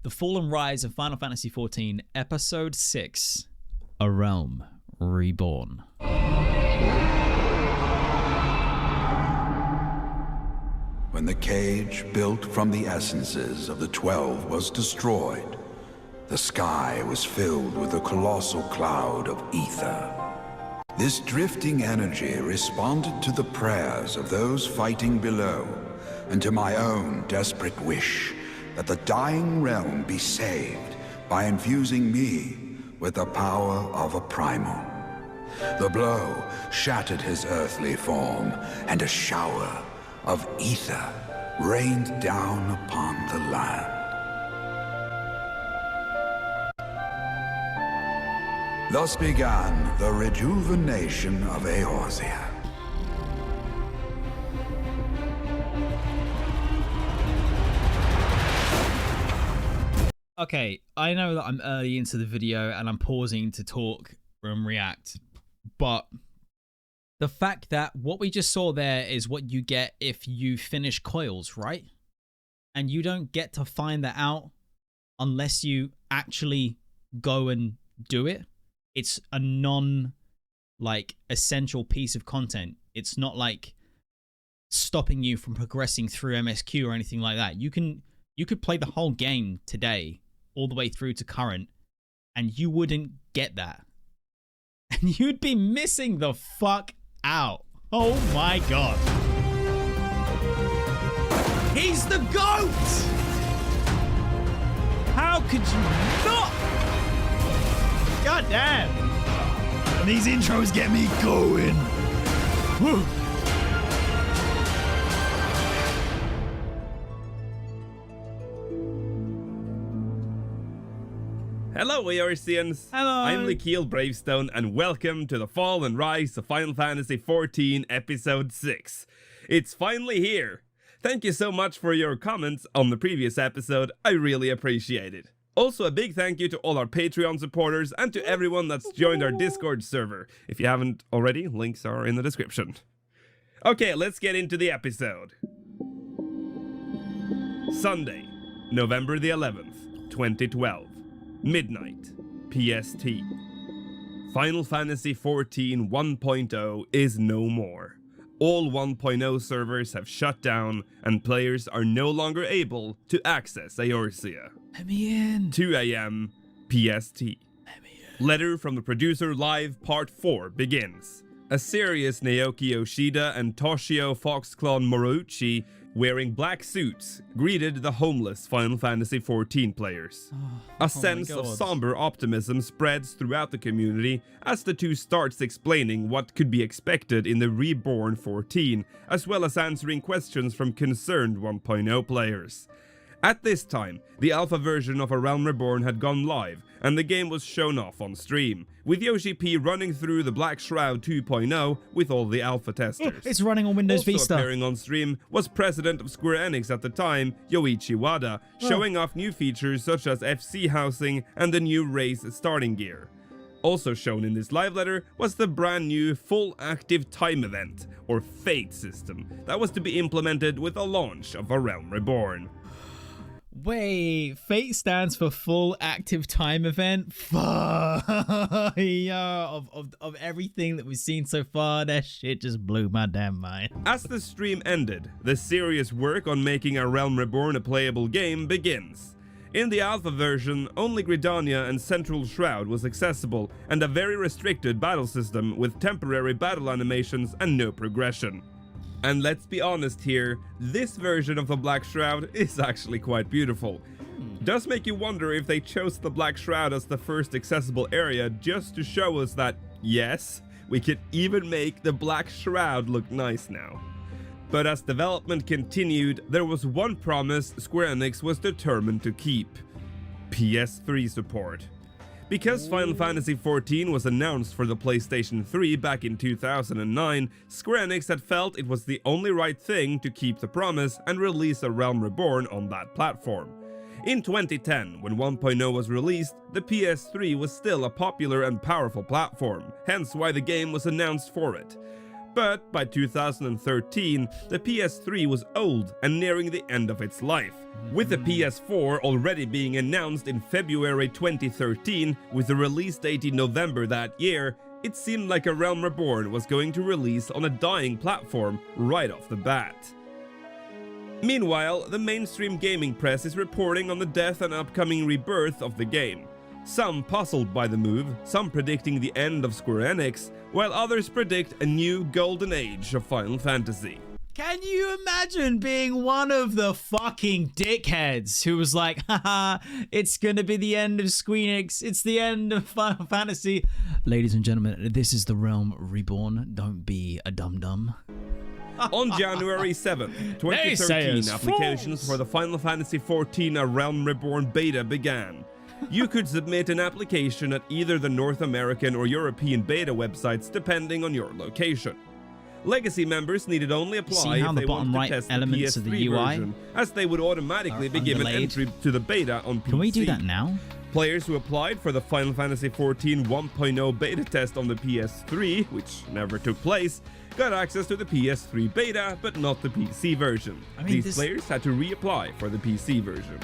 The Fall and Rise of Final Fantasy XIV, Episode 6, A Realm Reborn. When the cage built from the essences of the 12 was destroyed, the sky was filled with a colossal cloud of ether. This drifting energy responded to the prayers of those fighting below, and to my own desperate wish that the dying realm be saved by infusing me with the power of a primal. The blow shattered his earthly form, and a shower of ether rained down upon the land. Thus began the rejuvenation of Eorzea. Okay, I know that I'm early into the video and I'm pausing to talk and react, but the fact that what we just saw there is what you get if you finish Coils, right? And you don't get to find that out unless you actually go and do it. It's a essential piece of content. It's not like stopping you from progressing through MSQ or anything like that. You could play the whole game today, all the way through to current, and you wouldn't get that. And you'd be missing the fuck out. Oh my god. He's the GOAT! How could you not? God damn. And these intros get me going. Woo. Hello Eorzeans! Hello! I'm Lakeel Bravestone and welcome to the Fall and Rise of Final Fantasy XIV Episode 6. It's finally here! Thank you so much for your comments on the previous episode, I really appreciate it. Also a big thank you to all our Patreon supporters and to everyone that's joined our Discord server. If you haven't already, links are in the description. Okay, let's get into the episode. Sunday, November the 11th, 2012. Midnight, PST. Final Fantasy XIV 1.0 is no more. All 1.0 servers have shut down and players are no longer able to access Eorzea. Let me in. 2 AM, PST. Let me in. Letter from the Producer Live Part 4 begins. A serious Naoki Yoshida and Toshio Foxclone Moriuchi, wearing black suits, greeted the homeless Final Fantasy XIV players. A sense of somber optimism spreads throughout the community as the two starts explaining what could be expected in the Reborn 14, as well as answering questions from concerned 1.0 players. At this time, the alpha version of A Realm Reborn had gone live, and the game was shown off on stream, with Yoshi P running through the Black Shroud 2.0 with all the alpha testers. It's running on Windows Also Vista. appearing on stream was president of Square Enix at the time, Yoichi Wada, showing off new features such as FC housing and the new race starting gear. Also shown in this live letter was the brand new full active time event, or Fate system, that was to be implemented with the launch of A Realm Reborn. Wait, Fate stands for Full Active Time Event? Fuck. Yeah, of everything that we've seen so far, that shit just blew my damn mind. As the stream ended, the serious work on making A Realm Reborn a playable game begins. In the alpha version, only Gridania and Central Shroud was accessible, and a very restricted battle system with temporary battle animations and no progression. And let's be honest here, this version of the Black Shroud is actually quite beautiful. Does make you wonder if they chose the Black Shroud as the first accessible area just to show us that, yes, we can even make the Black Shroud look nice now. But as development continued, there was one promise Square Enix was determined to keep: PS3 support. Because Final Fantasy XIV was announced for the PlayStation 3 back in 2009, Square Enix had felt it was the only right thing to keep the promise and release A Realm Reborn on that platform. In 2010, when 1.0 was released, the PS3 was still a popular and powerful platform, hence why the game was announced for it. But by 2013, the PS3 was old and nearing the end of its life, with the PS4 already being announced in February 2013 with a release date in November that year. It seemed like A Realm Reborn was going to release on a dying platform right off the bat. Meanwhile, the mainstream gaming press is reporting on the death and upcoming rebirth of the game. Some puzzled by the move, some predicting the end of Square Enix, while others predict a new golden age of Final Fantasy. Can you imagine being one of the fucking dickheads who was like, haha, it's gonna be the end of Squeenix, it's the end of Final Fantasy. Ladies and gentlemen, this is the Realm Reborn, don't be a dum-dum. On January 7th, 2013, applications for the Final Fantasy XIV A Realm Reborn beta began. You could submit an application at either the North American or European beta websites depending on your location. Legacy members needed only apply if they wanted to test the PS3 version, as they would automatically be given entry to the beta on PC. Can we do that now? Players who applied for the Final Fantasy XIV 1.0 beta test on the PS3, which never took place, got access to the PS3 beta, but not the PC version. These players had to reapply for the PC version.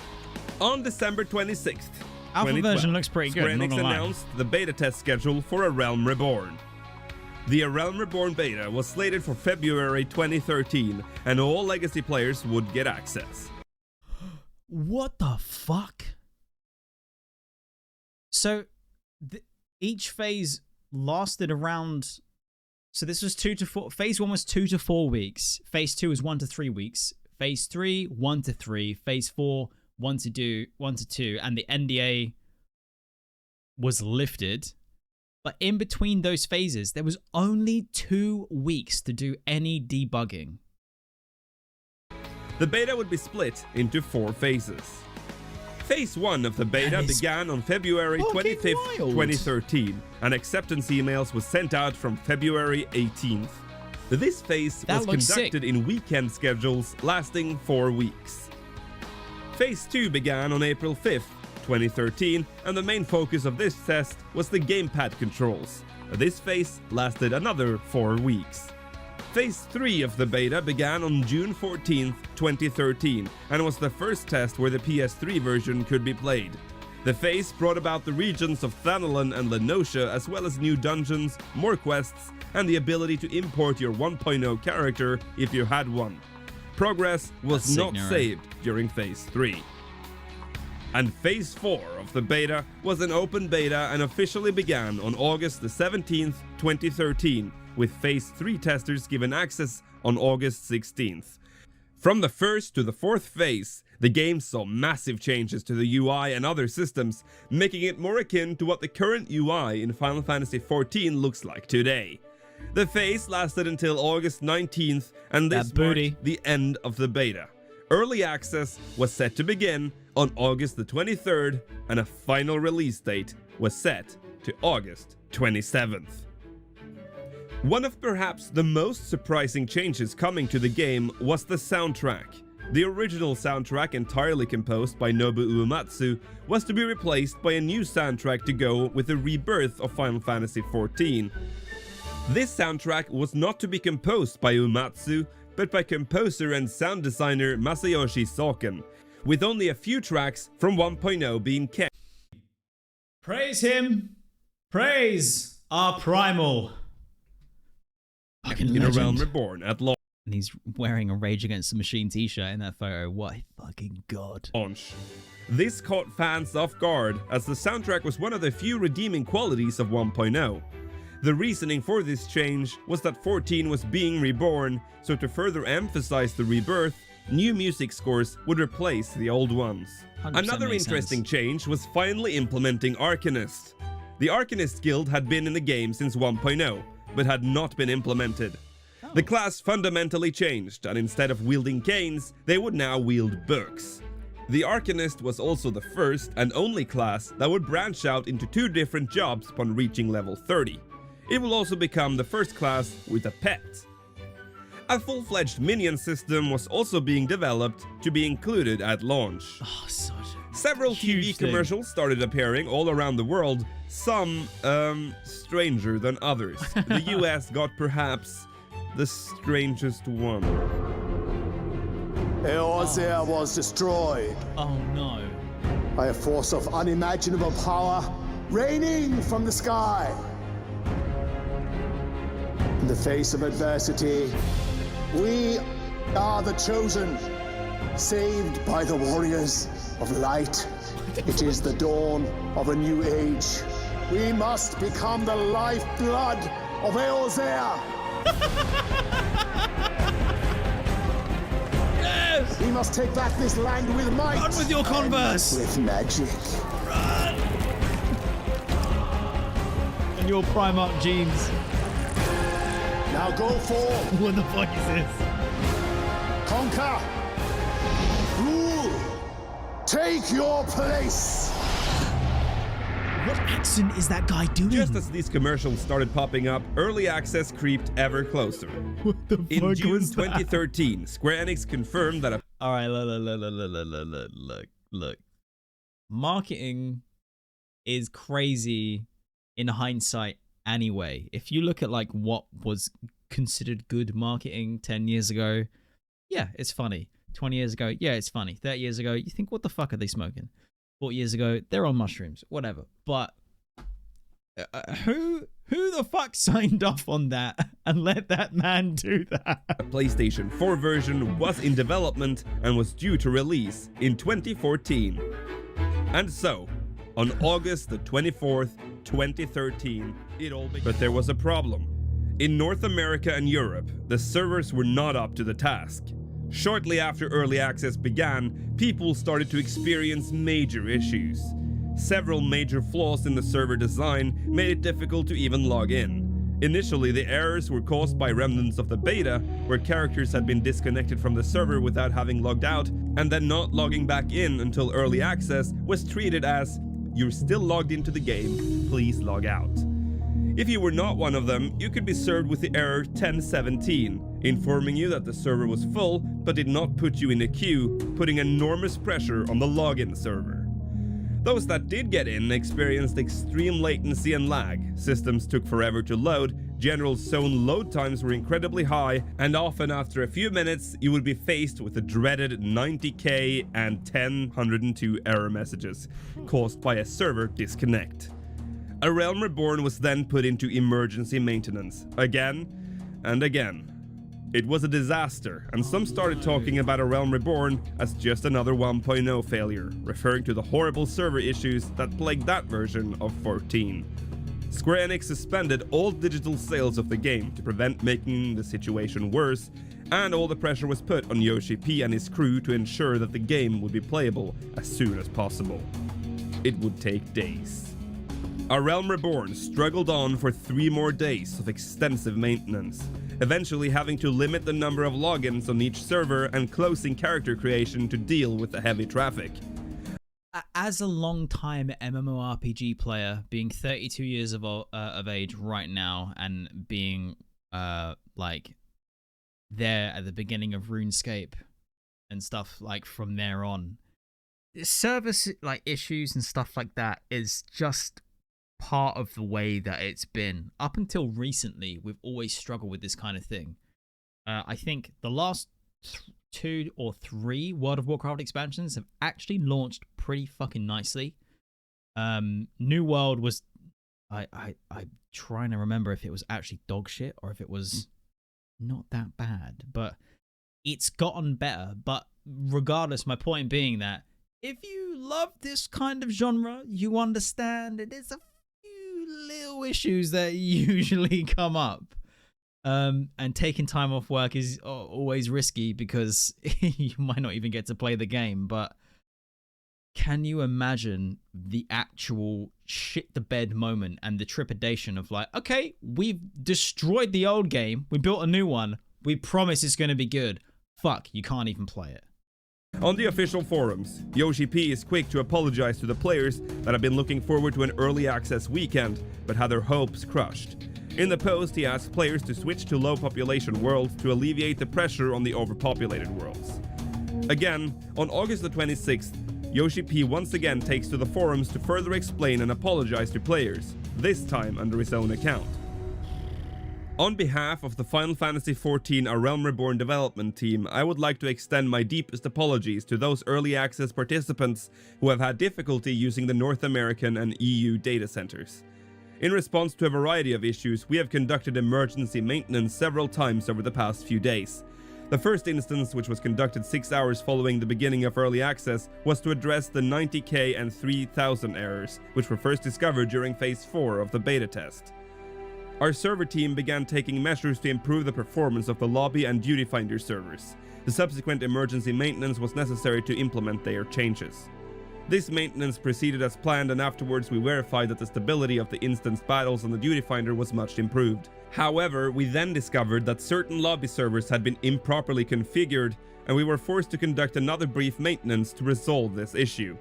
On December 26th, Alpha version looks pretty good. Square Enix announced the beta test schedule for A Realm Reborn. The A Realm Reborn beta was slated for February 2013, and all Legacy players would get access. What the fuck? So, each phase lasted around... So this was 2 to 4... Phase 1 was 2 to 4 weeks. Phase 2 was 1 to 3 weeks. Phase 3, 1 to 3. Phase 4, 1 to 2. And the NDA was lifted. But in between those phases, there was only 2 weeks to do any debugging. The beta would be split into 4 phases. Phase 1 of the beta began on February 25th, 2013, and acceptance emails were sent out from February 18th. This phase was conducted in weekend schedules lasting 4 weeks. Phase 2 began on April 5th, 2013, and the main focus of this test was the gamepad controls. This phase lasted another 4 weeks. Phase 3 of the beta began on June 14th, 2013, and was the first test where the PS3 version could be played. The phase brought about the regions of Thanalan and Lenosha, as well as new dungeons, more quests, and the ability to import your 1.0 character if you had one. Progress was not saved during Phase 3. And Phase 4 of the beta was an open beta and officially began on August the 17th, 2013, with Phase 3 testers given access on August 16th. From the first to the 4th phase, the game saw massive changes to the UI and other systems, making it more akin to what the current UI in Final Fantasy XIV looks like today. The phase lasted until August 19th, and this marked the end of the beta. Early access was set to begin on August the 23rd, and a final release date was set to August 27th. One of perhaps the most surprising changes coming to the game was the soundtrack. The original soundtrack, entirely composed by Nobu Uematsu, was to be replaced by a new soundtrack to go with the rebirth of Final Fantasy XIV. This soundtrack was not to be composed by Uematsu, but by composer and sound designer Masayoshi Soken, with only a few tracks from 1.0 being kept. Praise him! Praise our primal! In A Realm Reborn at launch. And he's wearing a Rage Against the Machine t-shirt in that photo. What a fucking god. This caught fans off guard, as the soundtrack was one of the few redeeming qualities of 1.0. The reasoning for this change was that 14 was being reborn, so to further emphasize the rebirth, new music scores would replace the old ones. Another interesting change was finally implementing Arcanist. The Arcanist guild had been in the game since 1.0, but had not been implemented. The class fundamentally changed, and instead of wielding canes, they would now wield books. The Arcanist was also the first and only class that would branch out into 2 different jobs upon reaching level 30. It will also become the first class with a pet. A full-fledged minion system was also being developed to be included at launch. Several TV commercials started appearing all around the world, some stranger than others. The US got perhaps the strangest one. Eorzea was destroyed Oh no. by a force of unimaginable power raining from the sky. In the face of adversity, we are the chosen, saved by the warriors of light. It is the dawn of a new age. We must become the lifeblood of Eorzea. Yes! We must take back this land with might. Run with your Converse! With magic. Run! And your Primark jeans. Now go forth. What the fuck is this? Conquer. Rule. Take your place. What accent is that guy doing? Just as these commercials started popping up, early access creeped ever closer. What the fuck In June was that? 2013, Square Enix confirmed that a All right, look. Marketing is crazy in hindsight anyway. If you look at like what was considered good marketing 10 years ago, yeah, it's funny. 20 years ago, yeah, it's funny. 30 years ago, you think, what the fuck are they smoking? 40 years ago, they're on mushrooms, whatever. But who the fuck signed off on that and let that man do that? A PlayStation 4 version was in development and was due to release in 2014. And so, on August the 24th, 2013, it all began. But there was a problem. In North America and Europe, the servers were not up to the task. Shortly after early access began, people started to experience major issues. Several major flaws in the server design made it difficult to even log in. Initially, the errors were caused by remnants of the beta, where characters had been disconnected from the server without having logged out, and then not logging back in until early access was treated as, "You're still logged into the game, please log out." If you were not one of them, you could be served with the error 1017, informing you that the server was full but did not put you in a queue, putting enormous pressure on the login server. Those that did get in experienced extreme latency and lag, systems took forever to load, general zone load times were incredibly high, and often after a few minutes you would be faced with the dreaded 90k and 1002 error messages, caused by a server disconnect. A Realm Reborn was then put into emergency maintenance, again and again. It was a disaster, and some started talking about A Realm Reborn as just another 1.0 failure, referring to the horrible server issues that plagued that version of 14. Square Enix suspended all digital sales of the game to prevent making the situation worse, and all the pressure was put on Yoshi P and his crew to ensure that the game would be playable as soon as possible. It would take days. A Realm Reborn struggled on for 3 more days of extensive maintenance, eventually having to limit the number of logins on each server and closing character creation to deal with the heavy traffic. As a long-time MMORPG player, being 32 years of age right now, and being like there at the beginning of RuneScape and stuff like from there on, service like issues and stuff like that is just part of the way that it's been. Up until recently, we've always struggled with this kind of thing. I think the last 2 or 3 World of Warcraft expansions have actually launched pretty fucking nicely. New World was, I'm trying to remember if it was actually dog shit or if it was not that bad, but it's gotten better. But regardless, my point being that if you love this kind of genre, you understand it is a few little issues that usually come up. And taking time off work is always risky because you might not even get to play the game. But can you imagine the actual shit the bed moment and the trepidation of like, okay, we've destroyed the old game, we built a new one, we promise it's going to be good. Fuck, you can't even play it. On the official forums, Yoshi P is quick to apologize to the players that have been looking forward to an early access weekend but had their hopes crushed. In the post, he asks players to switch to low population worlds to alleviate the pressure on the overpopulated worlds. Again, on August the 26th, Yoshi P once again takes to the forums to further explain and apologize to players, this time under his own account. On behalf of the Final Fantasy XIV A Realm Reborn development team, I would like to extend my deepest apologies to those early access participants who have had difficulty using the North American and EU data centers. In response to a variety of issues, we have conducted emergency maintenance several times over the past few days. The first instance, which was conducted 6 hours following the beginning of early access, was to address the 90K and 3000 errors, which were first discovered during Phase 4 of the beta test. Our server team began taking measures to improve the performance of the lobby and duty finder servers. The subsequent emergency maintenance was necessary to implement their changes. This maintenance proceeded as planned, and afterwards we verified that the stability of the instance battles on the duty finder was much improved. However, we then discovered that certain lobby servers had been improperly configured, and we were forced to conduct another brief maintenance to resolve this issue.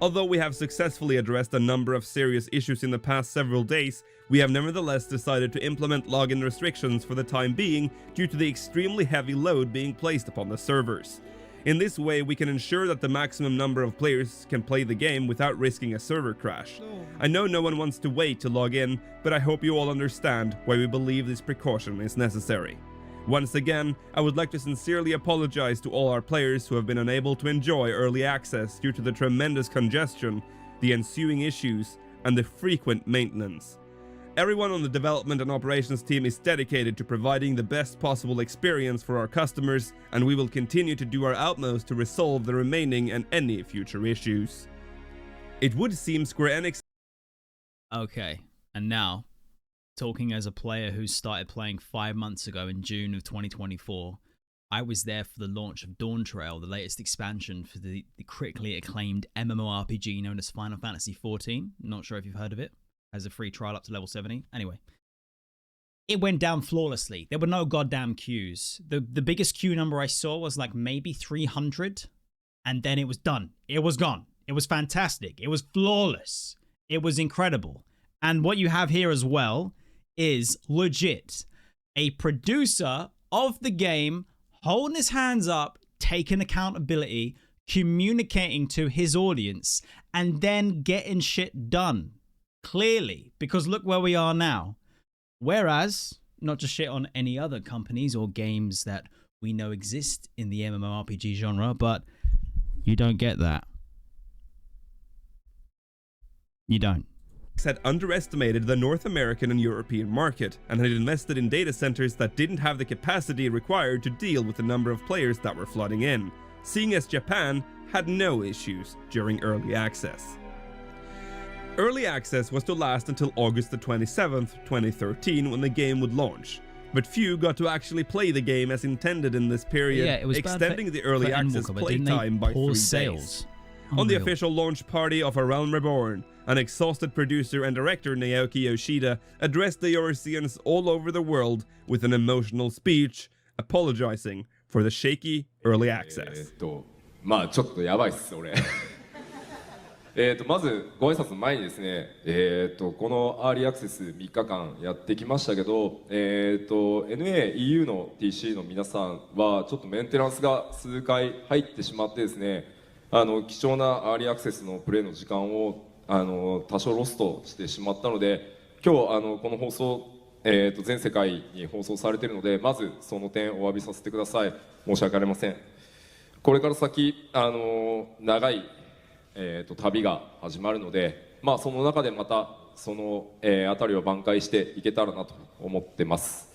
Although we have successfully addressed a number of serious issues in the past several days, we have nevertheless decided to implement login restrictions for the time being due to the extremely heavy load being placed upon the servers. In this way, we can ensure that the maximum number of players can play the game without risking a server crash. I know no one wants to wait to log in, but I hope you all understand why we believe this precaution is necessary. Once again, I would like to sincerely apologize to all our players who have been unable to enjoy early access due to the tremendous congestion, the ensuing issues, and the frequent maintenance. Everyone on the development and operations team is dedicated to providing the best possible experience for our customers, and we will continue to do our utmost to resolve the remaining and any future issues. It would seem Square Enix... Okay, and now, talking as a player who started playing 5 months ago in June of 2024, I was there for the launch of Dawn Trail, the latest expansion for the critically acclaimed MMORPG known as Final Fantasy XIV. Not sure if you've heard of it. Has a free trial up to level 70. Anyway, it went down flawlessly. There were no goddamn queues. The biggest queue number I saw was like maybe 300, and then it was done. It was gone. It was fantastic. It was flawless. It was incredible. And what you have here as well is legit a producer of the game holding his hands up, taking accountability, communicating to his audience, and then getting shit done. Clearly, because look where we are now. Whereas, not to shit on any other companies or games that we know exist in the MMORPG genre, but you don't get that. You don't. Had underestimated the North American and European market, and had invested in data centers that didn't have the capacity required to deal with the number of players that were flooding in, seeing as Japan had no issues during early access. Early access was to last until August the 27th, 2013, when the game would launch, but few got to actually play the game as intended in this period, extending the early access playtime by 3 days. On the official launch party of A Realm Reborn, an exhausted producer and director Naoki Yoshida addressed the Eorzeans all over the world with an emotional speech, apologizing for the shaky early access. まあちょっとやばいっす俺。まずご挨拶の前にですね、このアーリーアクセス3日間やってきましたけど、NA、EU の TC の皆さんはちょっとメンテナンスが数回入ってしまってですね、貴重なアーリーアクセスのプレイの時間を多少ロストしてしまったので、今日この放送、全世界に放送されているので、まずその点お詫びさせてください。申し訳ありません。これから先長い旅が始まるので、まあ、その中でまたその辺りを挽回していけたらなと思ってます。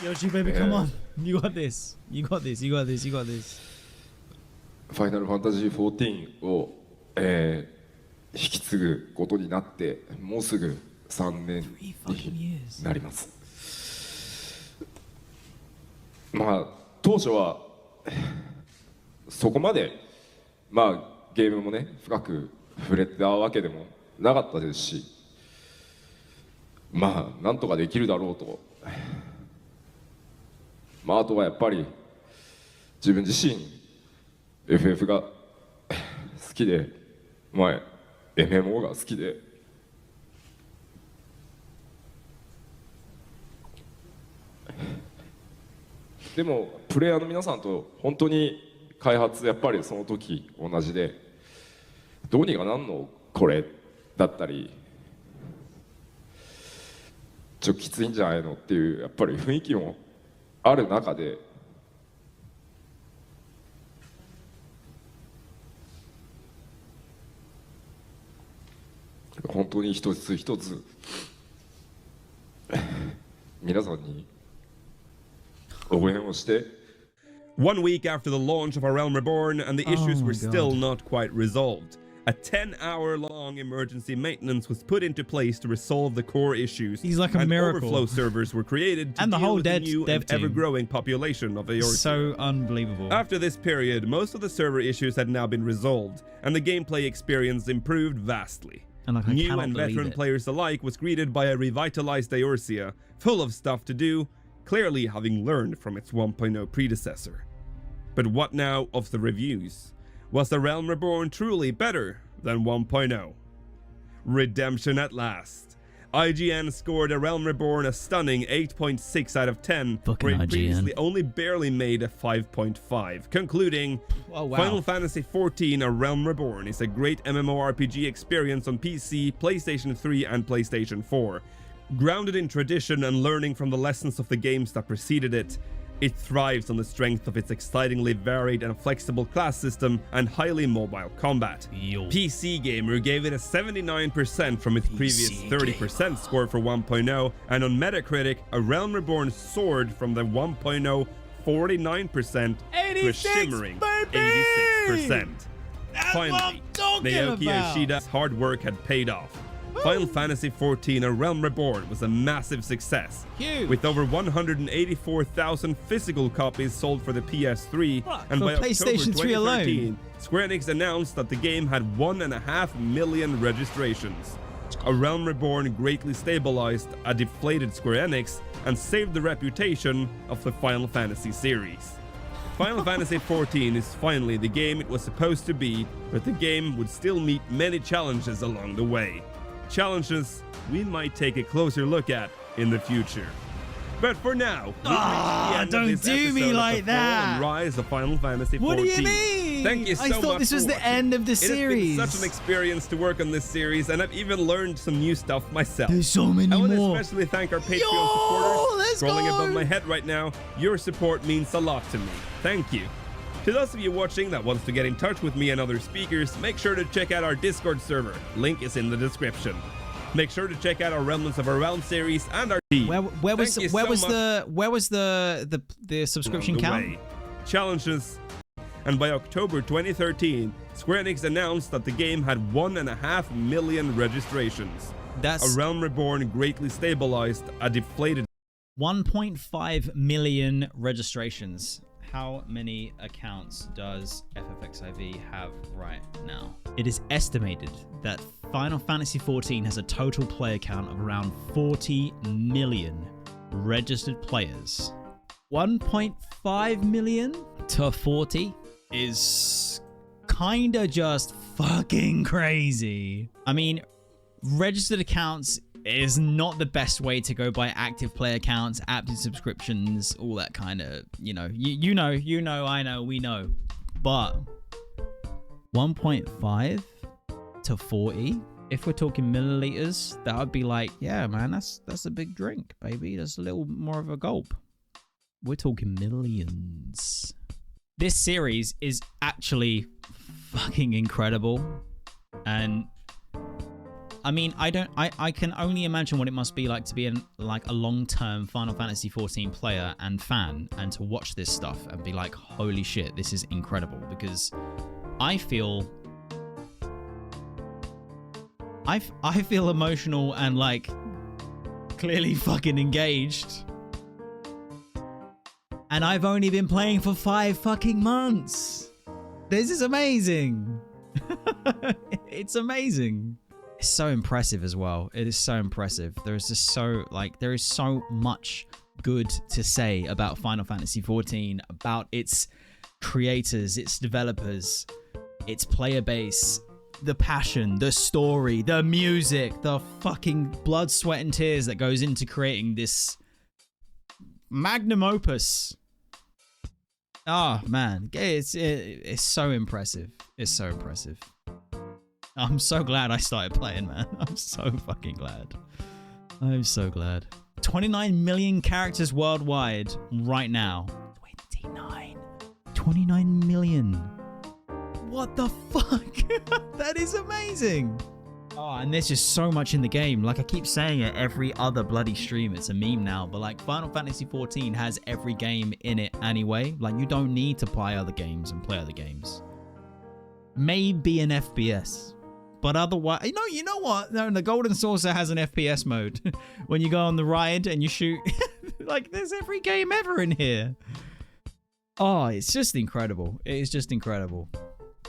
Yoshi, baby, come on. You got this. You got this. You got this. You got this. ファイナルファンタジー14を、引き継ぐことになってもうすぐ3年になります。まあ当初はそこまでまあゲームもね深く触れたわけでもなかったですし、まあなんとかできるだろうと。まあ、あとはやっぱり自分自身 FF が好きで、前 MMO が好きで、でもプレイヤーの皆さんと本当に開発やっぱりその時同じで、どうにかなんのこれだったり、ちょっときついんじゃないのっていうやっぱり雰囲気もある中で、本当に一つ一つ皆さんに応援をして。 1 week after the launch of A Realm Reborn, and the issues were still not quite resolved. A 10-hour-long emergency maintenance was put into place to resolve the core issues. He's like a and miracle. Overflow servers were created to And the deal whole with the dev new and team. ever-growing population of Eorzea. So unbelievable. After this period, most of the server issues had now been resolved, and the gameplay experience improved vastly. And like, I New cannot and believe veteran it. players alike was greeted by a revitalized Eorzea, full of stuff to do, clearly having learned from its 1.0 predecessor. But what now of the reviews? Was A Realm Reborn truly better than 1.0? Redemption at last. IGN scored A Realm Reborn a stunning 8.6 out of 10, Fucking where it IGN. previously only barely made a 5.5, concluding, Oh, wow. Final Fantasy XIV A Realm Reborn is a great MMORPG experience on PC, PlayStation 3 and PlayStation 4. Grounded in tradition and learning from the lessons of the games that preceded it, it thrives on the strength of its excitingly varied and flexible class system and highly mobile combat. Yo. PC Gamer gave it a 79% from its previous 30% score for 1.0, and on Metacritic, A Realm Reborn soared from the 1.0 49% to a shimmering 86%. Finally, Naoki Yoshida's hard work had paid off. Final Fantasy XIV A Realm Reborn was a massive success, Huge. with over 184,000 physical copies sold for the PS3, and for by PlayStation October 3 alone. 2013, Square Enix announced that the game had 1.5 million registrations. A Realm Reborn greatly stabilized a deflated Square Enix and saved the reputation of the Final Fantasy series. Final Fantasy XIV is finally the game it was supposed to be, but the game would still meet many challenges along the way. Challenges we might take a closer look at in the future. But for now, we've reached the end don't of this do me episode like of the fall that. and rise of Final Fantasy XIV. What do you mean? Thank you so I much thought this was for the watching. end of the series. It has been such an experience to work on this series, and I've even learned some new stuff myself. There's so many I want to more. especially thank our Patreon Yo, supporters. let's Scrolling go. above my head right now, your support means a lot to me. Thank you. To those of you watching that wants to get in touch with me and other speakers, make sure to check out our Discord server. Link is in the description. Make sure to check out our Remnants of a Realm series and our team. Where was the subscription count? Challenges. And by October 2013, Square Enix announced that the game had 1.5 million registrations. That's A Realm Reborn greatly stabilized a deflated 1.5 million registrations. How many accounts does FFXIV have right now? It is estimated that Final Fantasy XIV has a total player count of around 40 million registered players. 1.5 million to 40 is kinda just fucking crazy. I mean, registered accounts is not the best way to go by active player counts, active subscriptions, all that kind of, you know, I know, we know. But 1.5 to 40, if we're talking milliliters, that would be like, yeah, man, that's a big drink, baby. That's a little more of a gulp. We're talking millions. This series is actually fucking incredible. And I mean, I can only imagine what it must be like to be a long-term Final Fantasy XIV player and fan, and to watch this stuff and be like, holy shit, this is incredible. Because I feel emotional and like clearly fucking engaged. And I've only been playing for 5 fucking months. This is amazing. It's amazing. It's so impressive as well. It is so impressive. There is just there is so much good to say about Final Fantasy XIV, about its creators, its developers, its player base, the passion, the story, the music, the fucking blood, sweat, and tears that goes into creating this magnum opus. Oh man, it's so impressive. It's so impressive. I'm so glad I started playing, man. I'm so fucking glad. I'm so glad. 29 million characters worldwide right now. 29 million. What the fuck? That is amazing. Oh, and there's just so much in the game. Like I keep saying it every other bloody stream. It's a meme now. But like Final Fantasy XIV has every game in it anyway. Like you don't need to buy other games and play other games. Maybe an FPS. But otherwise, you know what? No, the Golden Saucer has an FPS mode. When you go on the ride and you shoot. Like there's every game ever in here. Oh, it's just incredible. It is just incredible.